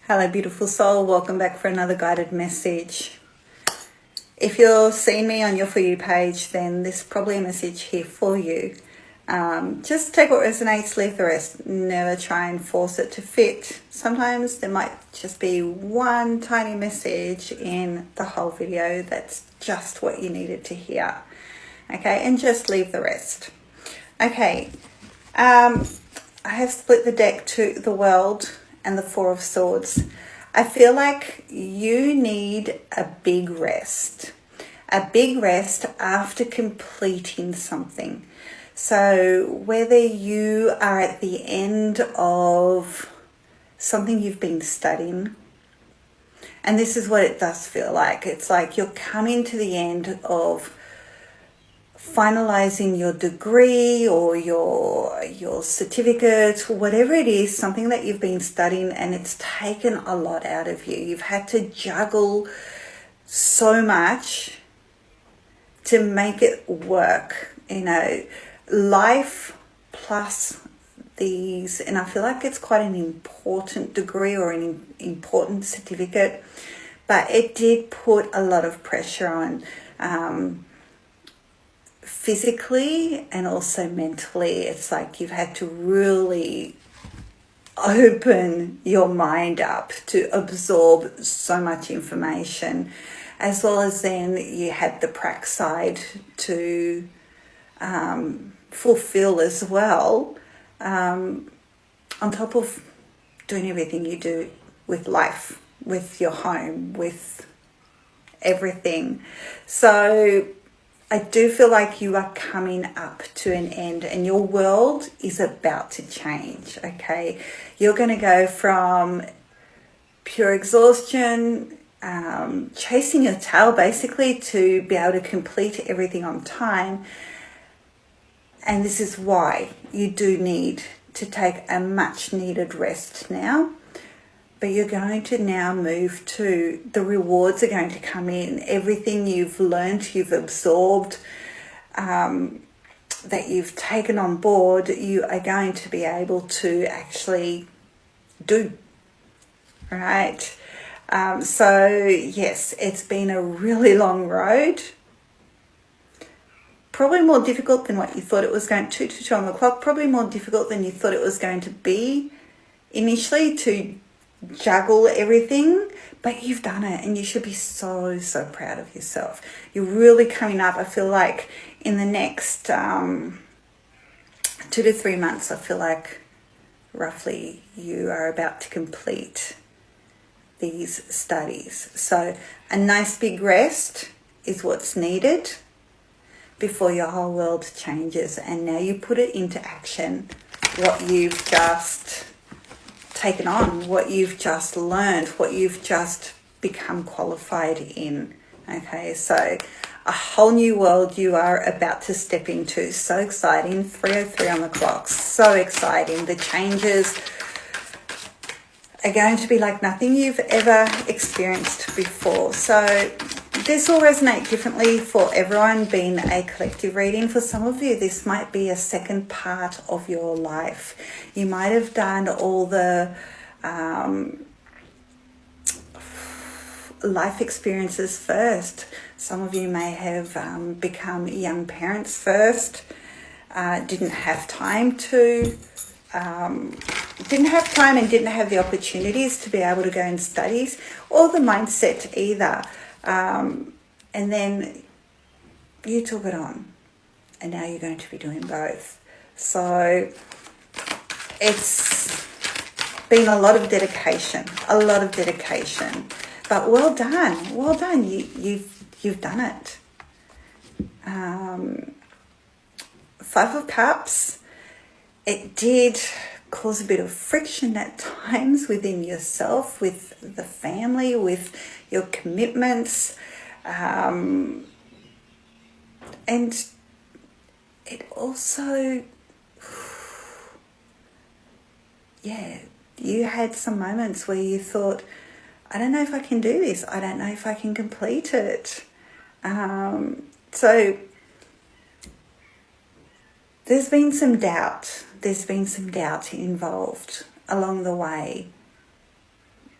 Hello, beautiful soul. Welcome back for another guided message. If you're seeing me on your For You page, then there's probably a message here for you. Just take what resonates, leave the rest. Never try and force it to fit. Sometimes there might just be one tiny message in the whole video that's just what you needed to hear. Okay, and just leave the rest. Okay, I have split the deck to the World and the Four of Swords. I feel like you need a big rest after completing something. So whether you are at the end of something you've been studying, and this is what it does feel like. It's like you're coming to the end of finalizing your degree or your certificate, or whatever it is, something that you've been studying, and it's taken a lot out of you. You've had to juggle so much to make it work, life plus these, and I feel like it's quite an important degree or an important certificate, but it did put a lot of pressure on physically and also mentally. It's like you've had to really open your mind up to absorb so much information, as well as then you had the prac side to fulfill as well, on top of doing everything you do with life, with your home, with everything. So I do feel like you are coming up to an end and your world is about to change, okay? You're going to go from pure exhaustion, chasing your tail basically, to be able to complete everything on time. And this is why you do need to take a much needed rest now. But you're going to now move to, the rewards are going to come in. Everything you've learned, you've absorbed, that you've taken on board, you are going to be able to actually do, right? So yes, it's been a really long road. Probably more difficult than what you thought it was going to. 2 on the clock, probably more difficult than you thought it was going to be initially, to juggle everything, but you've done it and you should be so proud of yourself. You're really coming up. I feel like in the next 2 to 3 months, I feel like roughly you are about to complete these studies. So a nice big rest is what's needed before your whole world changes, and now you put it into action, what you've just taken on, what you've just learned, what you've just become qualified in. Okay, so a whole new world you are about to step into. So exciting. 3:03 on the clock. So exciting. The changes are going to be like nothing you've ever experienced before. So this will resonate differently for everyone, being a collective reading. For some of you, this might be a second part of your life. You might have done all the life experiences first. Some of you may have become young parents first, didn't have time and didn't have the opportunities to be able to go and studies, or the mindset either. And then you took it on, and now you're going to be doing both. So it's been a lot of dedication, but well done. You've done it. 5 of Cups, it did cause a bit of friction at times within yourself, with the family, with your commitments, and it also, you had some moments where you thought, I don't know if I can do this, I don't know if I can complete it. So there's been some doubt involved along the way,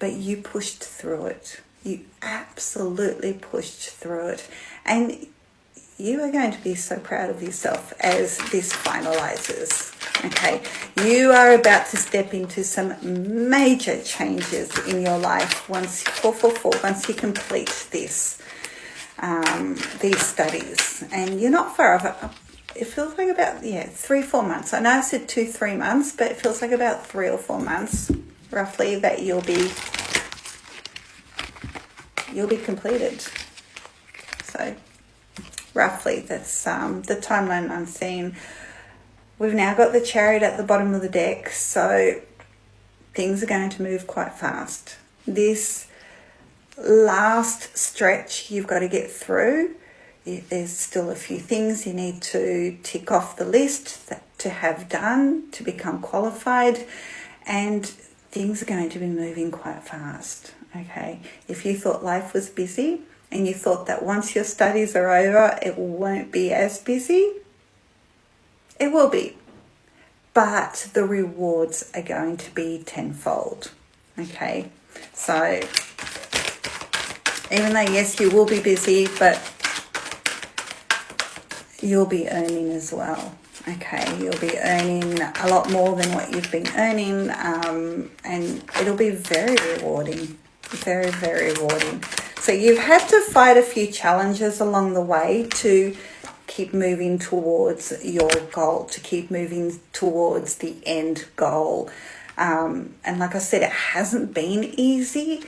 but you pushed through it. You absolutely pushed through it. And you are going to be so proud of yourself as this finalizes. Okay, you are about to step into some major changes in your life once you complete this, these studies. And you're not far off. It feels like about 3-4 months. I know I said 2-3 months, but it feels like about 3 or 4 months roughly that you'll be completed. So roughly that's the timeline I'm seeing. We've now got the Chariot at the bottom of the deck, so things are going to move quite fast. This last stretch you've got to get through. There's still a few things you need to tick off the list to have done to become qualified, and things are going to be moving quite fast. Okay, if you thought life was busy and you thought that once your studies are over it won't be as busy, it will be, but the rewards are going to be tenfold. Okay, so even though yes, you will be busy, but you'll be earning as well. Okay, you'll be earning a lot more than what you've been earning, and it'll be very rewarding, very, very rewarding. So you've had to fight a few challenges along the way to keep moving towards your goal, to keep moving towards the end goal. And like I said, it hasn't been easy,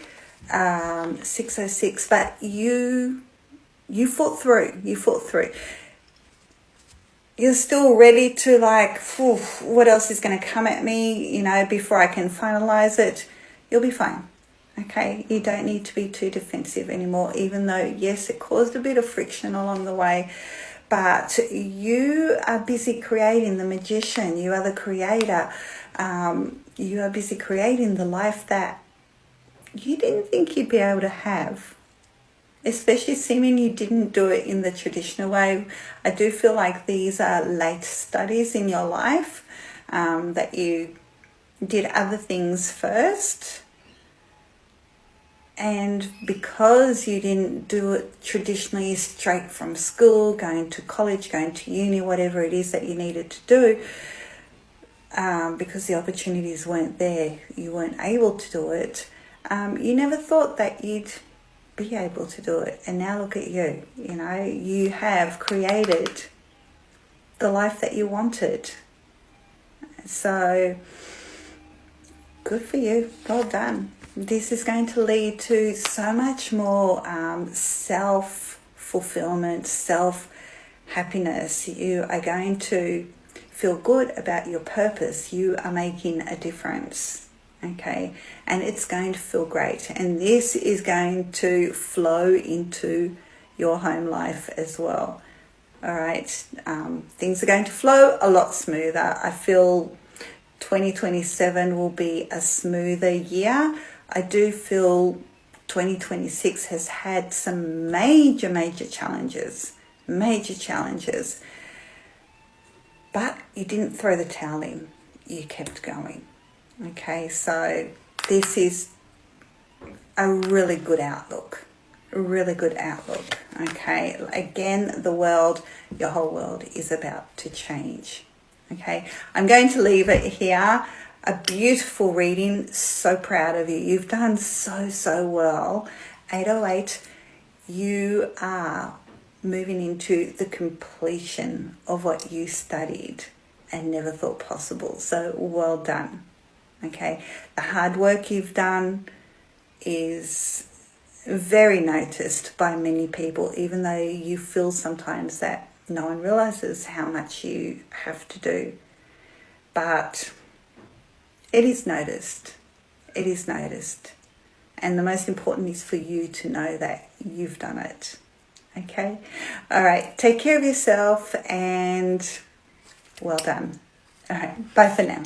606, but you fought through. You fought through. You're still ready to what else is going to come at me, before I can finalize it. You'll be fine. Okay, you don't need to be too defensive anymore, even though, yes, it caused a bit of friction along the way. But you are busy creating the magician. You are the creator. You are busy creating the life that you didn't think you'd be able to have. Especially assuming you didn't do it in the traditional way. I do feel like these are late studies in your life, that you did other things first. And because you didn't do it traditionally straight from school, going to college, going to uni, whatever it is that you needed to do, because the opportunities weren't there, you weren't able to do it, you never thought that you'd be able to do it. And now look at you, you have created the life that you wanted. So good for you. Well done. This is going to lead to so much more self-fulfillment, self-happiness. You are going to feel good about your purpose. You are making a difference, okay? And it's going to feel great. And this is going to flow into your home life as well. All right? Things are going to flow a lot smoother. I feel 2027 will be a smoother year. I do feel 2026 has had some major challenges, but you didn't throw the towel in, you kept going. Okay, so this is a really good outlook, okay? Again, your whole world is about to change, okay? I'm going to leave it here. A beautiful reading. So proud of you. You've done so well. 808, you are moving into the completion of what you studied and never thought possible. So well done. Okay. The hard work you've done is very noticed by many people, even though you feel sometimes that no one realizes how much you have to do. But it is noticed. It is noticed. And the most important is for you to know that you've done it. Okay? All right. Take care of yourself and well done. All right. Bye for now.